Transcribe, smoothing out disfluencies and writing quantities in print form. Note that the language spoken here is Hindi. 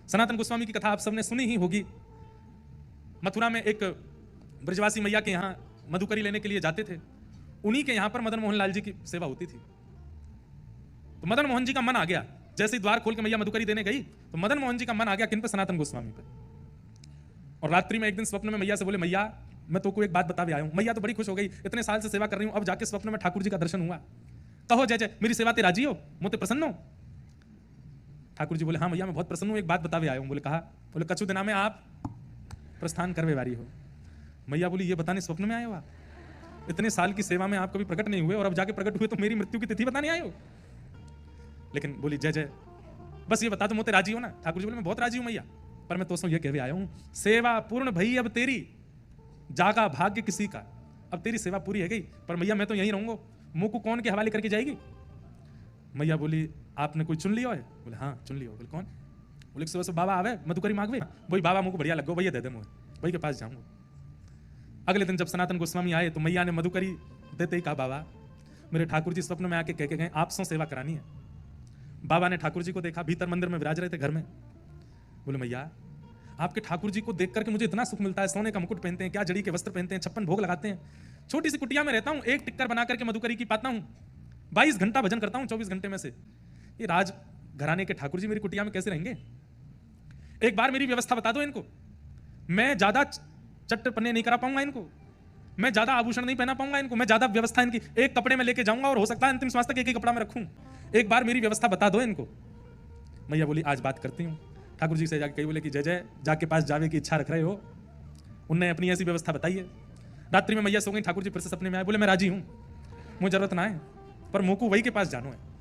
सनातन गोस्वामी की कथा आप सबने सुनी ही होगी। मथुरा में एक ब्रजवासी मैया के यहाँ मधुकरी लेने के लिए जाते थे। उन्हीं के यहाँ पर मदन मोहन लाल जी की सेवा होती थी। तो मदन मोहन जी का मन आ गया, जैसे ही द्वार खोल के मैया मधुकरी देने गई तो मदन मोहन जी का मन आ गया किन पे? सनातन गोस्वामी पे। और रात्रि में एक दिन स्वप्न में मैया से बोले, मैया मैं तो को एक बात बतावे आया हूं। मैया तो बड़ी खुश हो गई, इतने साल से सेवा कर रही हूं, अब जाके स्वप्न में ठाकुर जी का दर्शन हुआ। कहो जय जय, मेरी सेवा ते राजी हो, मोते प्रसन्न हो? ठाकुर जी बोले, हाँ मैया मैं बहुत प्रसन्न हूं, एक बात बतावे आया हूं। बोले कहा? बोले कछु दिना में आप प्रस्थान करवे वारी हो। मैया बोली, ये बताने स्वप्न में आए हो आप? इतने साल की सेवा में आप कभी प्रकट नहीं हुए और अब जाके प्रकट हुए तो मेरी मृत्यु की तिथि बताने आए हो? लेकिन बोली, जय जय बस ये बता दो, मोते राजी हो ना? ठाकुर जी बोले, मैं बहुत राजी हूं मैया, पर मैं तो ये कहवे आया हूं, सेवा पूर्ण भई अब तेरी, जागा भाग्य किसी का। अब तेरी सेवा पूरी है गई, पर मैया मैं तो यहीं रहूंगा, मुंह को कौन के हवाले करके जाएगी? मैया बोली, आपने कोई चुन लिया है? बोले हाँ चुन लिया। बोले कौन? बोले सुबह से बाबा आवे मधुकरी मांगवे, वही बाबा मुझको बढ़िया लगो, भैया दे दे मुझे, वही के पास जाऊंगा। अगले दिन जब सनातन गोस्वामी आए तो मैया ने मधुकरी देते ही कहा, बाबा मेरे ठाकुर जी स्वप्न में आके कह के गए आपसे सेवा करानी है। बाबा ने ठाकुर जी को देखा, भीतर मंदिर में विराज रहे थे घर में। बोले, मैया आपके ठाकुर जी को देख करके मुझे इतना सुख मिलता है, सोने का मुकुट पहनते हैं, क्या जड़ी के वस्त्र पहनते हैं, 56 भोग लगाते हैं, छोटी सी कुटिया में रहता हूं, एक टिक्कर बना करके मधुकरी की पाता हूं, 22 घंटा भजन करता हूं 24 घंटे में से। ये राज घराने के ठाकुर जी मेरी कुटिया में कैसे रहेंगे? एक बार मेरी व्यवस्था बता दो इनको, मैं ज्यादा चट्ट पन्ने नहीं करा पाऊंगा इनको, मैं ज्यादा आभूषण नहीं पहना पाऊंगा इनको, मैं ज्यादा व्यवस्था इनकी एक कपड़े में लेके जाऊंगा और हो सकता है अंतिम श्वास तक एक ही कपड़ा में रखूं। एक बार मेरी व्यवस्था बता दो इनको। मैया बोली, आज बात करती हूँ। ठाकुर जी से जाके कही, बोले कि जय जय जाके पास जावे की इच्छा रख रहे हो? उनने अपनी ऐसी व्यवस्था बताई है। रात्रि में मैया सो गई, ठाकुर जी फिर से सपने में आए, बोले मैं राजी हूँ, मुझे जरूरत ना है, पर मुझको वही के पास जानो है।